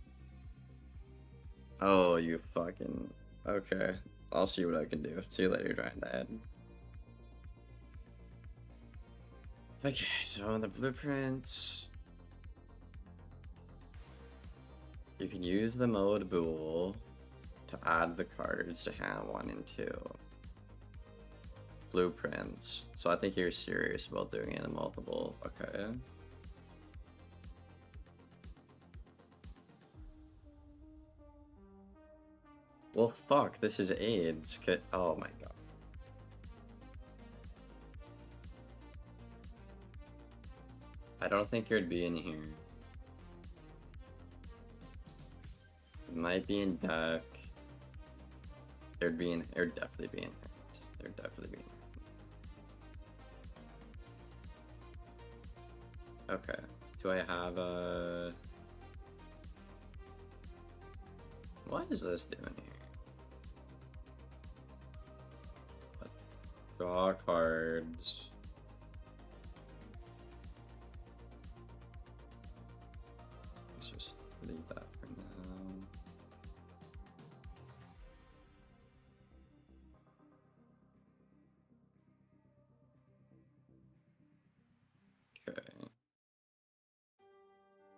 Oh, you fucking... Okay. I'll see what I can do. See you later, Dad. Okay, so in the blueprints... You can use the mode bool to add the cards to hand 1 and 2. Blueprints. So I think you're serious about doing it in multiple. Okay. Well, fuck, this is AIDS. Oh my god. I don't think it'd be in here. It might be in deck. There'd definitely be in hand. There'd definitely be in hand. Okay. Do I have a... What is this doing here? Draw cards. Let's just leave that for now. Okay.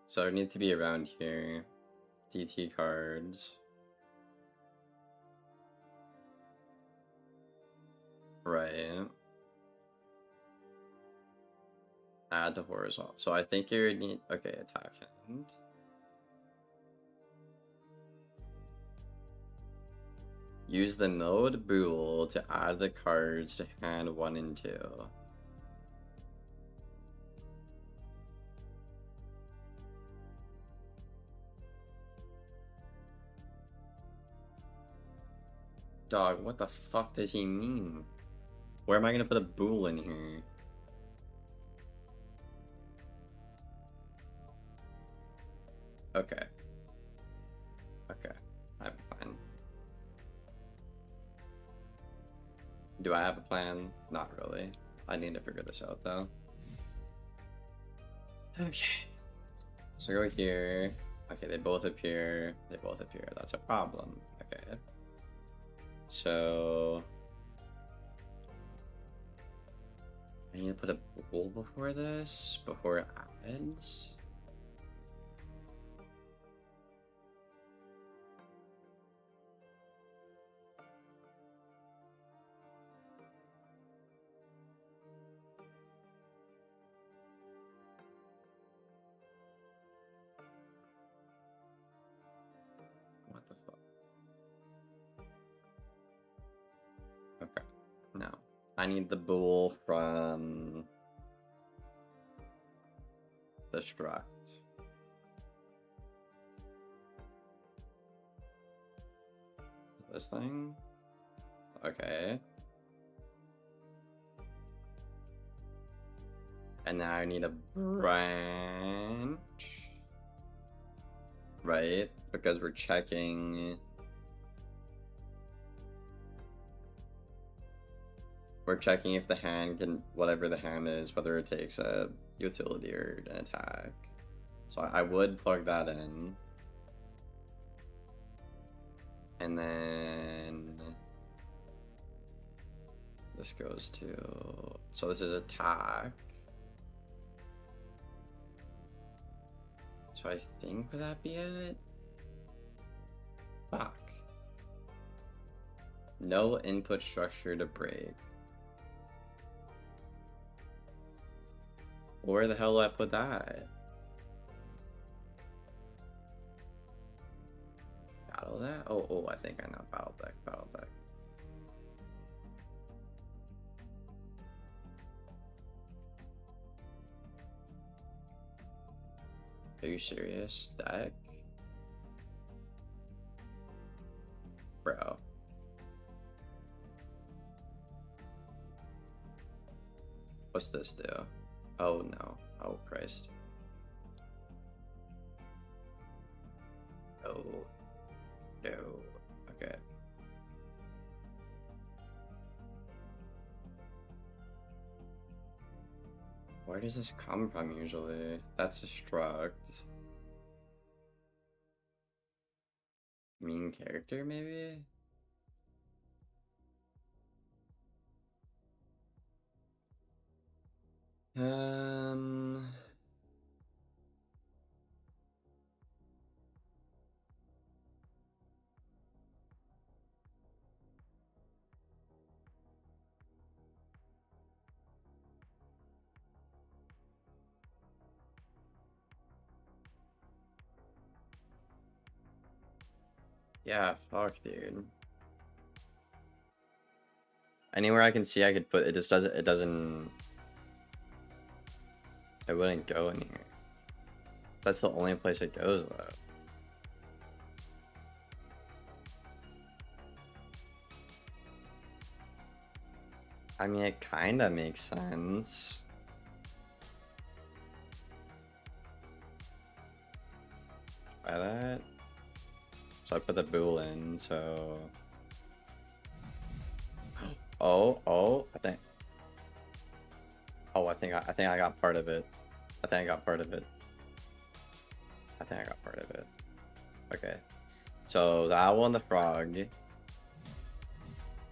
So I need to be around here. DT cards. Right. Add to horizontal. So I think you need... Okay, attack hand. Use the mode bool to add the cards to hand 1 and 2. Dog, what the fuck does he mean? Where am I gonna put a bool in here? Okay. Okay. I'm fine. Do I have a plan? Not really. I need to figure this out though. Okay. So go here. Okay, they both appear. They both appear. That's a problem. Okay. So I need to put a bool before this, before it adds. What the fuck? Okay, no. I need the bool from the struct. This thing? Okay. And now I need a branch. Right? Because we're checking... We're checking if the hand can... Whatever the hand is, whether it takes a utility or an attack. So I would plug that in. And then... This goes to... So this is attack. So I think would that be it? Fuck. No input structure to break. Where the hell do I put that? Yeah, battle that? Oh, I think I know. Battle deck. Are you serious? Deck? Bro. What's this do? Oh no. Oh Christ. Oh. No. Okay. Where does this come from usually? That's a struct. Mean character maybe? Yeah, fuck, dude. Anywhere I can see I could put it, just doesn't, it wouldn't go in here. That's the only place it goes though. I mean, it kinda makes sense. Try that. So I put the bool in, so... Oh, I think I got part of it. I think I got part of it. Okay. So the owl and the frog.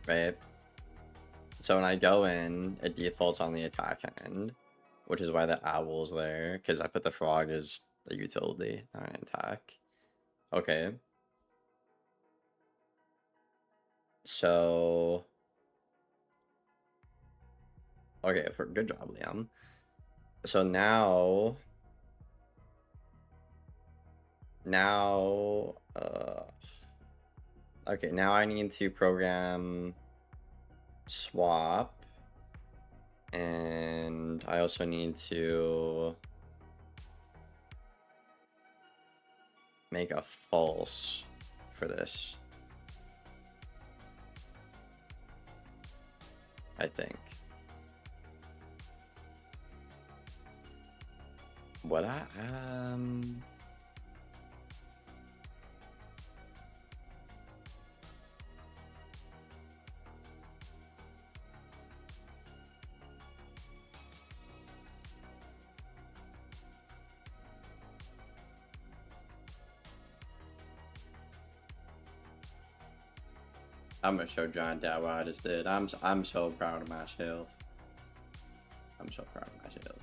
Right? So when I go in, it defaults on the attack end, which is why the owl's there, because I put the frog as a utility, not an attack. Okay. So... Okay, good job, Liam. So now... Okay, now I need to program swap. And I also need to make a false for this. I think. What I'm gonna show John Dad what I just did. I'm so proud of myself. I'm so proud of myself.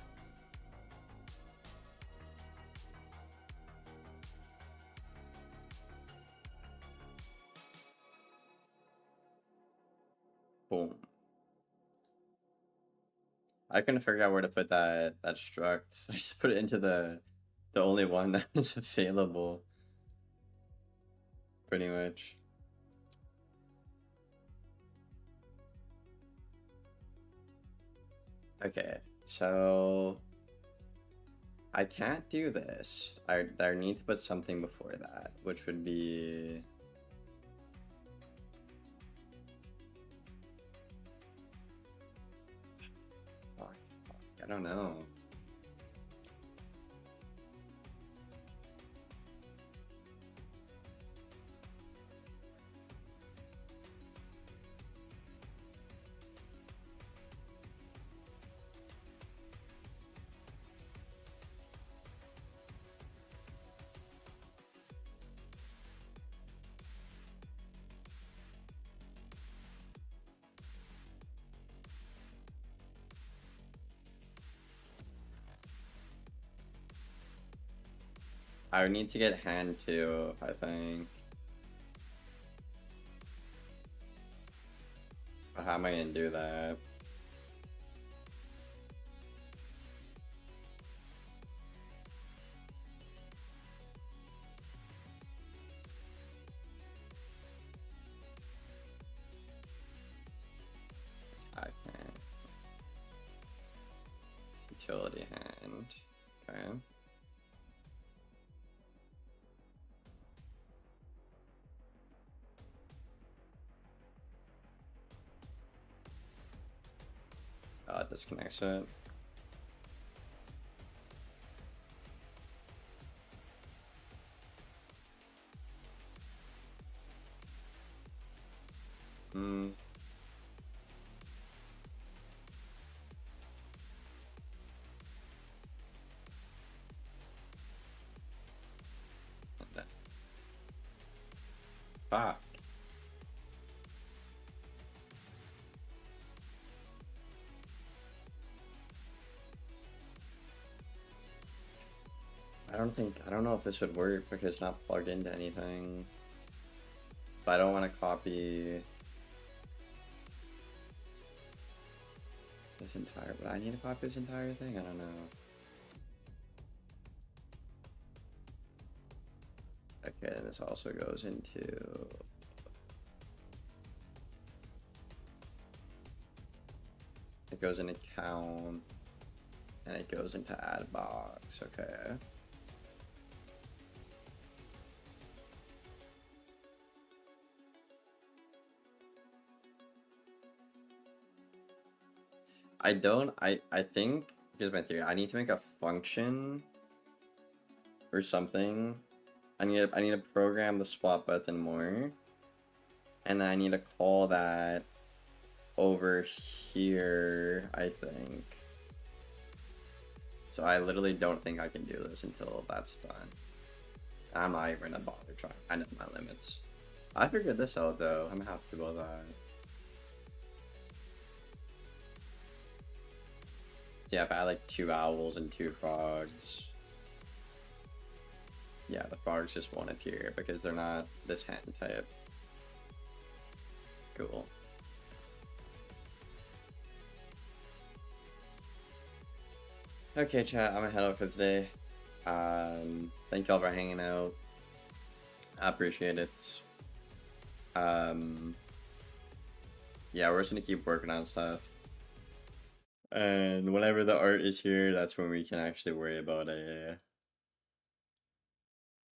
Boom. I couldn't figure out where to put that struct. I just put it into the only one that was available. Pretty much. Okay, so I can't do this. I need to put something before that, which would be... Fuck, I don't know. I would need to get hand too, I think. But how am I gonna do that? Okay. Utility hand. Okay. It disconnects it. Hmm. Fuck. I don't know if this would work because it's not plugged into anything. But I don't want to copy this entire, would I need to copy this entire thing? I don't know. Okay, and this also goes into, it goes into count, and it goes into add box, okay. I think, here's my theory, I need to make a function or something. I need to program the swap button more, and then I need to call that over here, I think. So I literally don't think I can do this until that's done. I'm not even gonna bother trying. I know my limits. I figured this out though. I'm happy about that. Yeah, if I had like 2 owls and 2 frogs. Yeah, the frogs just won't appear because they're not this hand type. Cool. Okay, chat, I'm gonna head out for today. Thank y'all for hanging out. I appreciate it. Yeah, we're just gonna keep working on stuff. And whenever the art is here, that's when we can actually worry about a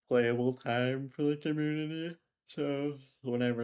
playable time for the community. So whenever